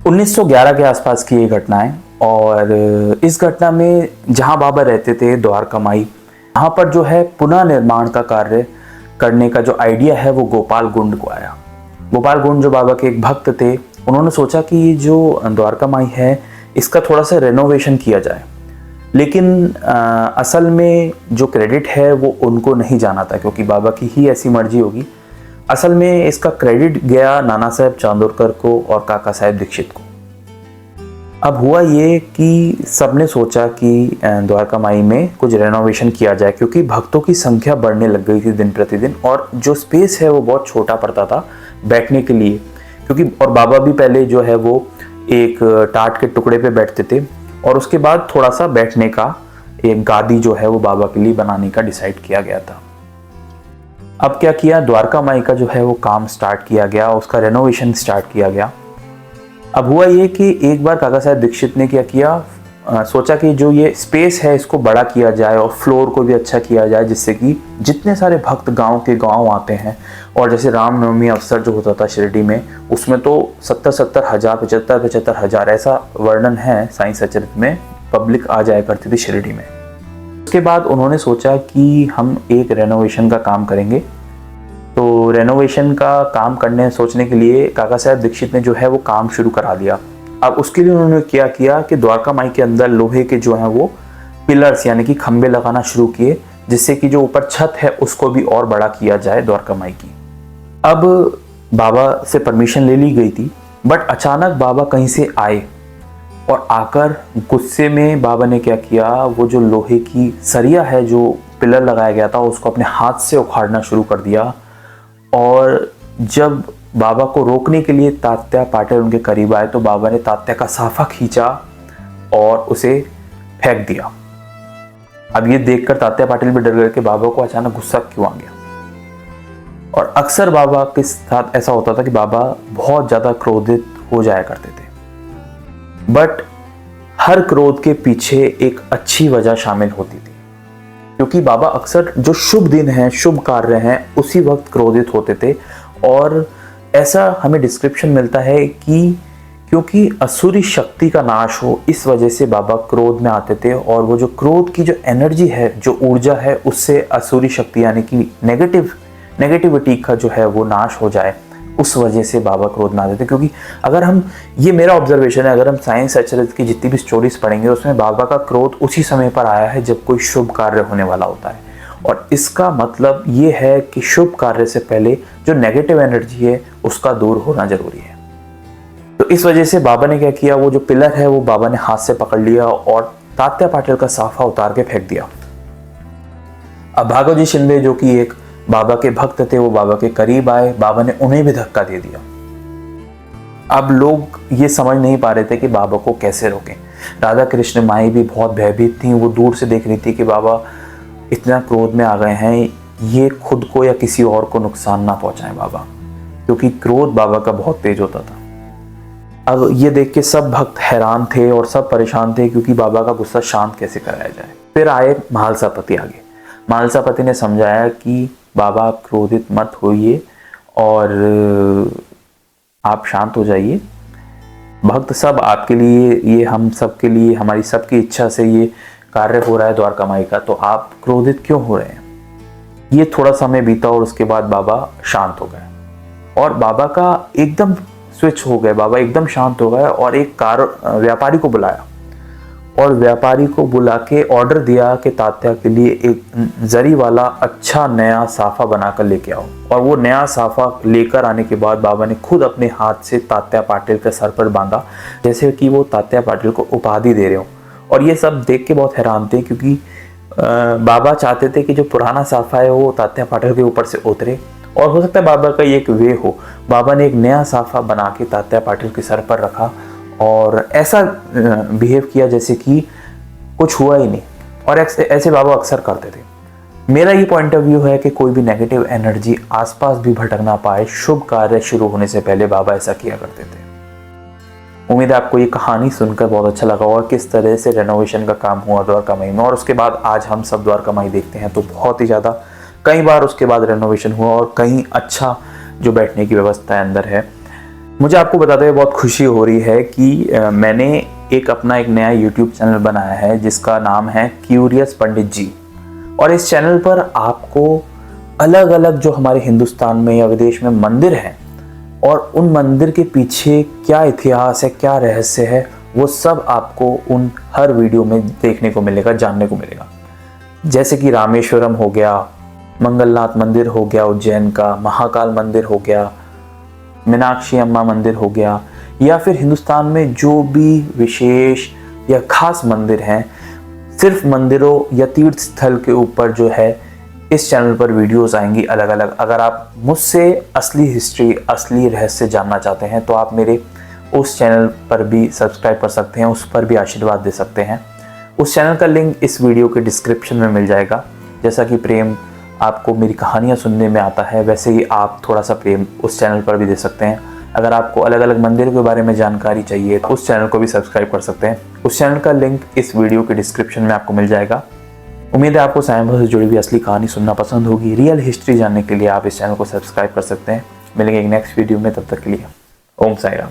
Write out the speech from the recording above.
1911 के आसपास की ये घटना है और इस घटना में जहाँ बाबा रहते थे द्वारका माई, यहाँ पर जो है पुनः निर्माण का कार्य करने का जो आइडिया है वो गोपाल गुंड को आया। गोपाल गुंड जो बाबा के एक भक्त थे, उन्होंने सोचा कि ये जो द्वारका माई है इसका थोड़ा सा रेनोवेशन किया जाए, लेकिन असल में जो क्रेडिट है वो उनको नहीं जाना था क्योंकि बाबा की ही ऐसी मर्जी होगी। असल में इसका क्रेडिट गया नाना साहेब चांदोरकर को और काका साहेब दीक्षित को। अब हुआ ये कि सबने सोचा कि द्वारका माई में कुछ रेनोवेशन किया जाए क्योंकि भक्तों की संख्या बढ़ने लग गई थी दिन प्रतिदिन और जो स्पेस है वो बहुत छोटा पड़ता था बैठने के लिए, क्योंकि और बाबा भी पहले जो है वो एक टाट के टुकड़े पे बैठते थे और उसके बाद थोड़ा सा बैठने का एक गादी जो है वो बाबा के लिए बनाने का डिसाइड किया गया था। अब क्या किया, द्वारका माई का जो है वो काम स्टार्ट किया गया, उसका रेनोवेशन स्टार्ट किया गया। अब हुआ ये कि एक बार काका साहब दीक्षित ने क्या किया, सोचा कि जो ये स्पेस है इसको बड़ा किया जाए और फ्लोर को भी अच्छा किया जाए, जिससे कि जितने सारे भक्त गांव के गांव आते हैं और जैसे रामनवमी अवसर जो होता था शिरडी में, उसमें तो 70-70 हज़ार 75-75 हज़ार ऐसा वर्णन है साईं सचरित में, पब्लिक आ जाया करती थी शिरडी में। उसके बाद उन्होंने सोचा कि हम एक रेनोवेशन का काम करेंगे। तो रेनोवेशन का काम करने सोचने के लिए काका साहब दीक्षित ने जो है वो काम शुरू करा दिया। अब उसके लिए उन्होंने क्या किया कि द्वारका माई के अंदर लोहे के जो हैं वो पिलर्स यानी कि खंबे लगाना शुरू किए, जिससे कि जो ऊपर छत है उसको भी और बड़ा किया जाए द्वारका माई की। अब बाबा से परमिशन ले ली गई थी, बट अचानक बाबा कहीं से आए और आकर गुस्से में बाबा ने क्या किया, वो जो लोहे की सरिया है जो पिलर लगाया गया था उसको अपने हाथ से उखाड़ना शुरू कर दिया। और जब बाबा को रोकने के लिए तात्या पाटिल उनके करीब आए तो बाबा ने तात्या का साफा खींचा और उसे फेंक दिया। अब ये देखकर तात्या पाटिल भी डर गए कि बाबा को अचानक गुस्सा क्यों आ गया। और अक्सर बाबा के साथ ऐसा होता था कि बाबा बहुत ज़्यादा क्रोधित हो जाया करते थे, बट हर क्रोध के पीछे एक अच्छी वजह शामिल होती थी, क्योंकि बाबा अक्सर जो शुभ दिन हैं, शुभ कार्य हैं, उसी वक्त क्रोधित होते थे। और ऐसा हमें डिस्क्रिप्शन मिलता है कि क्योंकि असुरी शक्ति का नाश हो, इस वजह से बाबा क्रोध में आते थे और वो जो क्रोध की जो एनर्जी है, जो ऊर्जा है, उससे असुरी शक्ति यानी कि नेगेटिविटी का जो है वो नाश हो जाए, उस वजह से बाबा क्रोध में आते थे। क्योंकि अगर हम, ये मेरा ऑब्जर्वेशन है, अगर हम साईं सचरित की जितनी भी स्टोरीज पढ़ेंगे उसमें बाबा का क्रोध उसी समय पर आया है जब कोई शुभ कार्य होने वाला होता है। और इसका मतलब ये है कि शुभ कार्य से पहले जो नेगेटिव एनर्जी है उसका दूर होना जरूरी है। तो इस वजह से बाबा ने क्या किया, वो जो पिलर है वो बाबा ने हाथ से पकड़ लिया और तात्या पाटिल का साफा उतार के फेंक दिया। अब भागवत शिंदे जो कि एक बाबा के भक्त थे, वो बाबा के करीब आए, बाबा ने उन्हें भी धक्का दे दिया। अब लोग ये समझ नहीं पा रहे थे कि बाबा को कैसे रोकें। राधा कृष्ण माई भी बहुत भयभीत थी, वो दूर से देख रही थी कि बाबा इतना क्रोध में आ गए हैं, ये खुद को या किसी और को नुकसान ना पहुंचाएं बाबा, क्योंकि क्रोध बाबा का बहुत तेज होता था। अब ये देख के सब भक्त हैरान थे और सब परेशान थे क्योंकि बाबा का गुस्सा शांत कैसे कराया जाए। फिर आए महालसापति आगे। महालसापति ने समझाया कि बाबा आप क्रोधित मत होइए और आप शांत हो जाइए, भक्त सब आपके लिए, ये हम सब के लिए, हमारी सबकी इच्छा से ये कार्य हो रहा है द्वारका माई का, तो आप क्रोधित क्यों हो रहे हैं। ये थोड़ा समय बीता और उसके बाद बाबा शांत हो गए और बाबा का एकदम स्विच हो गए, बाबा एकदम शांत हो गए और एक व्यापारी को बुलाया और व्यापारी को बुला के ऑर्डर दिया कि तात्या के लिए एक जरी वाला अच्छा नया साफा बनाकर लेके आओ। और वो नया साफा लेकर आने के बाद बाबा ने खुद अपने हाथ से तात्या पाटिल के सर पर बांधा, जैसे कि वो तात्या पाटिल को उपाधि दे रहे हो। और ये सब देख के बहुत हैरान थे क्योंकि बाबा चाहते थे कि जो पुराना साफा है वो तात्या पाटिल के ऊपर से उतरे और हो सकता है बाबा का ये एक वे हो। बाबा ने एक नया साफा बना के तात्या पाटिल के सर पर रखा और ऐसा बिहेव किया जैसे कि कुछ हुआ ही नहीं, और ऐसे बाबा अक्सर करते थे। मेरा ये पॉइंट ऑफ व्यू है कि कोई भी नेगेटिव एनर्जी आसपास भी भटक ना पाए, शुभ कार्य शुरू होने से पहले बाबा ऐसा किया करते थे। उम्मीद है आपको ये कहानी सुनकर बहुत अच्छा लगा और किस तरह से रेनोवेशन का काम हुआ द्वारका माई में। और उसके बाद आज हम सब द्वारका माई देखते हैं तो बहुत ही ज़्यादा, कई बार उसके बाद रेनोवेशन हुआ और कहीं अच्छा जो बैठने की व्यवस्था अंदर है मुझे आपको बताते हुए बहुत खुशी हो रही है कि मैंने अपना एक नया YouTube चैनल बनाया है जिसका नाम है क्यूरियस पंडित जी। और इस चैनल पर आपको अलग अलग जो हमारे हिंदुस्तान में या विदेश में मंदिर हैं और उन मंदिर के पीछे क्या इतिहास है, क्या रहस्य है, वो सब आपको उन हर वीडियो में देखने को मिलेगा, जानने को मिलेगा। जैसे कि रामेश्वरम हो गया, मंगलनाथ मंदिर हो गया उज्जैन का, महाकाल मंदिर हो गया, मीनाक्षी अम्मा मंदिर हो गया, या फिर हिंदुस्तान में जो भी विशेष या खास मंदिर हैं, सिर्फ मंदिरों या तीर्थ स्थल के ऊपर जो है इस चैनल पर वीडियोस आएंगी अलग अलग। अगर आप मुझसे असली हिस्ट्री, असली रहस्य जानना चाहते हैं तो आप मेरे उस चैनल पर भी सब्सक्राइब कर सकते हैं, उस पर भी आशीर्वाद दे सकते हैं। उस चैनल का लिंक इस वीडियो के डिस्क्रिप्शन में मिल जाएगा। जैसा कि प्रेम आपको मेरी कहानियाँ सुनने में आता है, वैसे ही आप थोड़ा सा प्रेम उस चैनल पर भी दे सकते हैं। अगर आपको अलग अलग मंदिरों के बारे में जानकारी चाहिए तो उस चैनल को भी सब्सक्राइब कर सकते हैं। उस चैनल का लिंक इस वीडियो के डिस्क्रिप्शन में आपको मिल जाएगा। उम्मीद है आपको साईं बाबा से जुड़ी हुई असली कहानी सुनना पसंद होगी। रियल हिस्ट्री जानने के लिए आप इस चैनल को सब्सक्राइब कर सकते हैं। मिलेंगे एक नेक्स्ट वीडियो में, तब तक के लिए ओम साई राम।